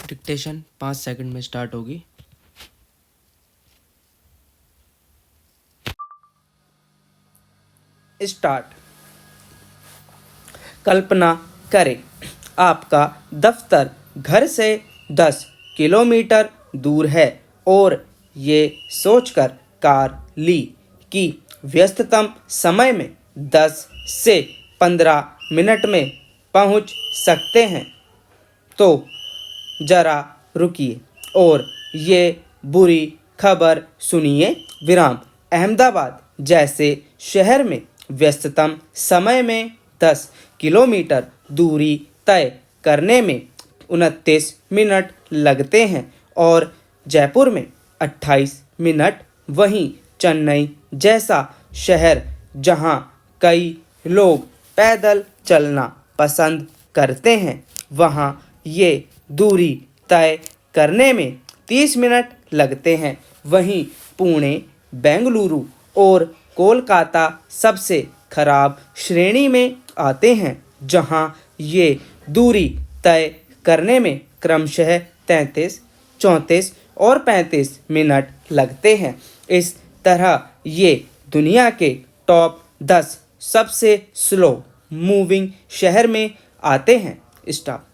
Dictation 5 second में start होगी। Start. कल्पना करें आपका दफ्तर घर से 10 किलोमीटर दूर है और ये सोचकर कार ली कि व्यस्ततम समय में 10 से 15 मिनट में पहुंच सकते हैं, तो जरा रुकिए और ये बुरी खबर सुनिए। विराम। अहमदाबाद जैसे शहर में व्यस्ततम समय में 10 किलोमीटर दूरी तय करने में 29 मिनट लगते हैं और जयपुर में 28 मिनट। वहीं चेन्नई जैसा शहर जहां कई लोग पैदल चलना पसंद करते हैं, वहां ये दूरी तय करने में 30 मिनट लगते हैं। वहीं पुणे, बेंगलुरु और कोलकाता सबसे खराब श्रेणी में आते हैं, जहां ये दूरी तय करने में क्रमशः 33, 34 और 35 मिनट लगते हैं। इस तरह ये दुनिया के टॉप 10 सबसे स्लो मूविंग शहर में आते हैं। स्टॉप।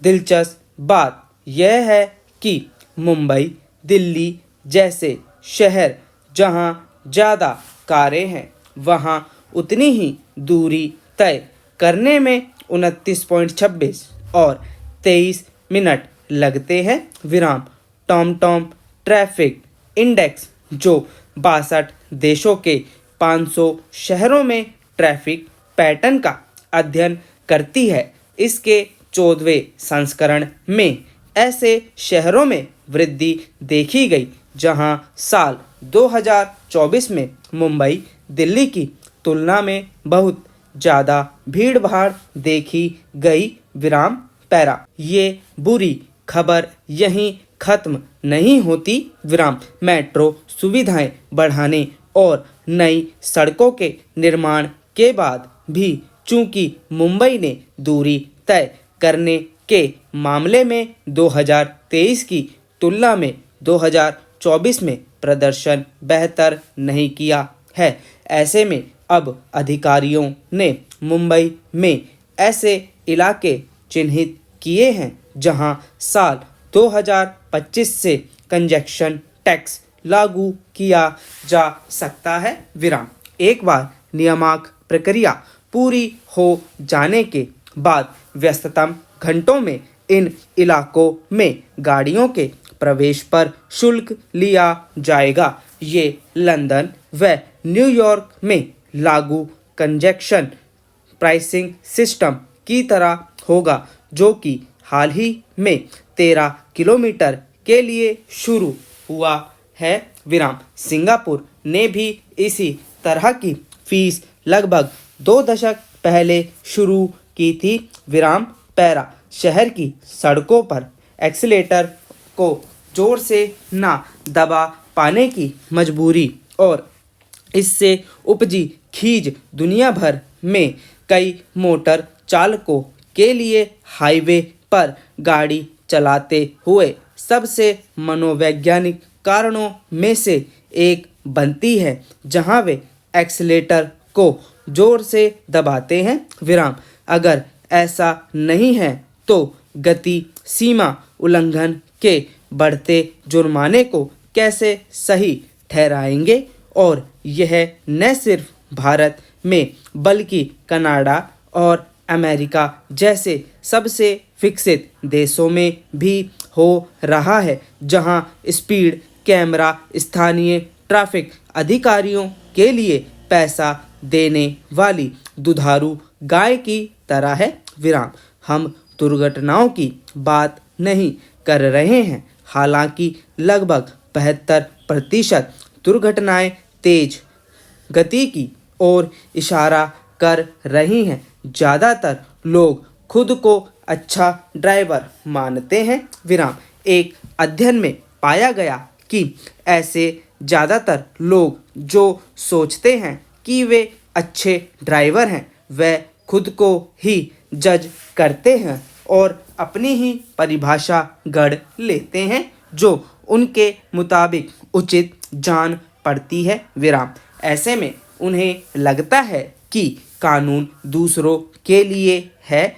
दिलचस्प बात यह है कि मुंबई, दिल्ली जैसे शहर जहां ज़्यादा कारें हैं, वहां उतनी ही दूरी तय करने में 29.26 और 23 मिनट लगते हैं। विराम। टॉम ट्रैफिक इंडेक्स, जो 62 देशों के 500 शहरों में ट्रैफिक पैटर्न का अध्ययन करती है, इसके 14वें संस्करण में ऐसे शहरों में वृद्धि देखी गई जहां साल 2024 में मुंबई दिल्ली की तुलना में बहुत ज़्यादा भीड़ भाड़ देखी गई। विराम। पैरा। ये बुरी खबर यहीं खत्म नहीं होती। विराम। मेट्रो सुविधाएं बढ़ाने और नई सड़कों के निर्माण के बाद भी चूंकि मुंबई ने दूरी तय करने के मामले में 2023 की तुलना में 2024 में प्रदर्शन बेहतर नहीं किया है, ऐसे में अब अधिकारियों ने मुंबई में ऐसे इलाके चिन्हित किए हैं जहां साल 2025 से कंजेक्शन टैक्स लागू किया जा सकता है। विराम। एक बार नियामक प्रक्रिया पूरी हो जाने के बाद व्यस्ततम घंटों में इन इलाकों में गाड़ियों के प्रवेश पर शुल्क लिया जाएगा। ये लंदन व न्यूयॉर्क में लागू कंजेक्शन प्राइसिंग सिस्टम की तरह होगा, जो कि हाल ही में 13 किलोमीटर के लिए शुरू हुआ है। विराम। सिंगापुर ने भी इसी तरह की फीस लगभग 2 दशक पहले शुरू की थी। विराम। पैरा। शहर की सड़कों पर एक्सीलेटर को जोर से ना दबा पाने की मजबूरी और इससे उपजी खींच दुनिया भर में कई मोटर चालकों के लिए हाईवे पर गाड़ी चलाते हुए सबसे मनोवैज्ञानिक कारणों में से एक बनती है, जहां वे एक्सीलेटर को जोर से दबाते हैं। विराम। अगर ऐसा नहीं है तो गति सीमा उल्लंघन के बढ़ते जुर्माने को कैसे सही ठहराएंगे? और यह न सिर्फ भारत में बल्कि कनाडा और अमेरिका जैसे सबसे विकसित देशों में भी हो रहा है, जहां स्पीड कैमरा स्थानीय ट्रैफिक अधिकारियों के लिए पैसा देने वाली दुधारू गाय की तरह है। विराम। हम दुर्घटनाओं की बात नहीं कर रहे हैं, हालांकि लगभग 72% दुर्घटनाएं तेज गति की ओर इशारा कर रही हैं। ज़्यादातर लोग खुद को अच्छा ड्राइवर मानते हैं। विराम। एक अध्ययन में पाया गया कि ऐसे ज़्यादातर लोग जो सोचते हैं कि वे अच्छे ड्राइवर हैं, वे खुद को ही जज करते हैं और अपनी ही परिभाषा गढ़ लेते हैं जो उनके मुताबिक उचित जान पड़ती है विराम। ऐसे में उन्हें लगता है कि कानून दूसरों के लिए है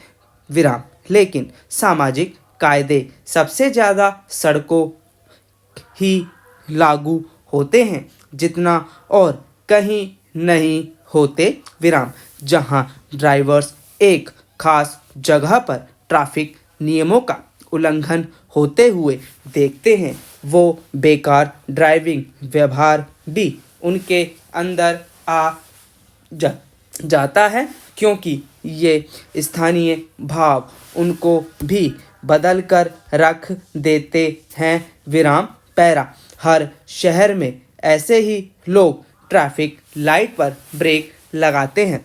विराम, लेकिन सामाजिक कायदे सबसे ज़्यादा सड़कों ही लागू होते हैं जितना और कहीं नहीं होते विराम। जहां ड्राइवर्स एक खास जगह पर ट्रैफिक नियमों का उल्लंघन होते हुए देखते हैं, वो बेकार ड्राइविंग व्यवहार भी उनके अंदर आ जाता है, क्योंकि ये स्थानीय भाव उनको भी बदल कर रख देते हैं विराम पैरा। हर शहर में ऐसे ही लोग ट्रैफिक लाइट पर ब्रेक लगाते हैं,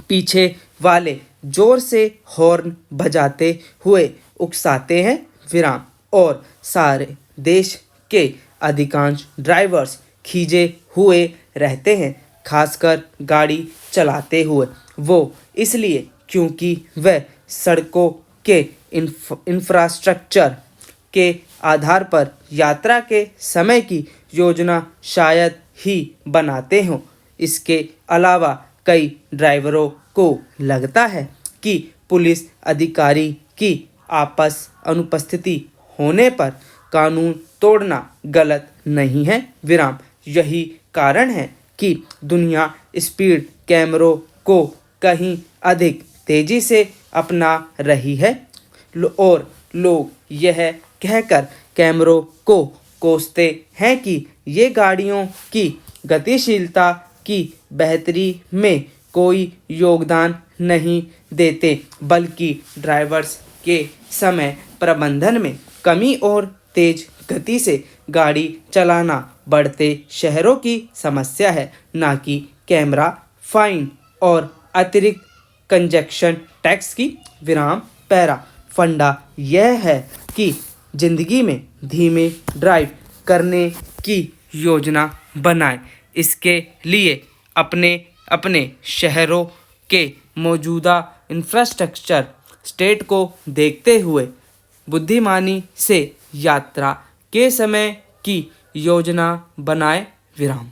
पीछे वाले जोर से हॉर्न बजाते हुए उकसाते हैं विराम, और सारे देश के अधिकांश ड्राइवर्स खींचे हुए रहते हैं, खासकर गाड़ी चलाते हुए। वो इसलिए क्योंकि वह सड़कों के इंफ्रास्ट्रक्चर के आधार पर यात्रा के समय की योजना शायद ही बनाते हों। इसके अलावा कई ड्राइवरों को लगता है कि पुलिस अधिकारी की आपस अनुपस्थिति होने पर कानून तोड़ना गलत नहीं है विराम। यही कारण है कि दुनिया स्पीड कैमरों को कहीं अधिक तेजी से अपना रही है, और लोग यह कहकर कैमरों को कोसते हैं कि ये गाड़ियों की गतिशीलता की बेहतरी में कोई योगदान नहीं देते, बल्कि ड्राइवर्स के समय प्रबंधन में कमी और तेज गति से गाड़ी चलाना बढ़ते शहरों की समस्या है, ना कि कैमरा, फाइन और अतिरिक्त कंजक्शन टैक्स की विराम पैरा। फंडा यह है कि जिंदगी में धीमे ड्राइव करने की योजना बनाएं। इसके लिए अपने अपने शहरों के मौजूदा इंफ्रास्ट्रक्चर स्टेट को देखते हुए बुद्धिमानी से यात्रा के समय की योजना बनाएं विराम।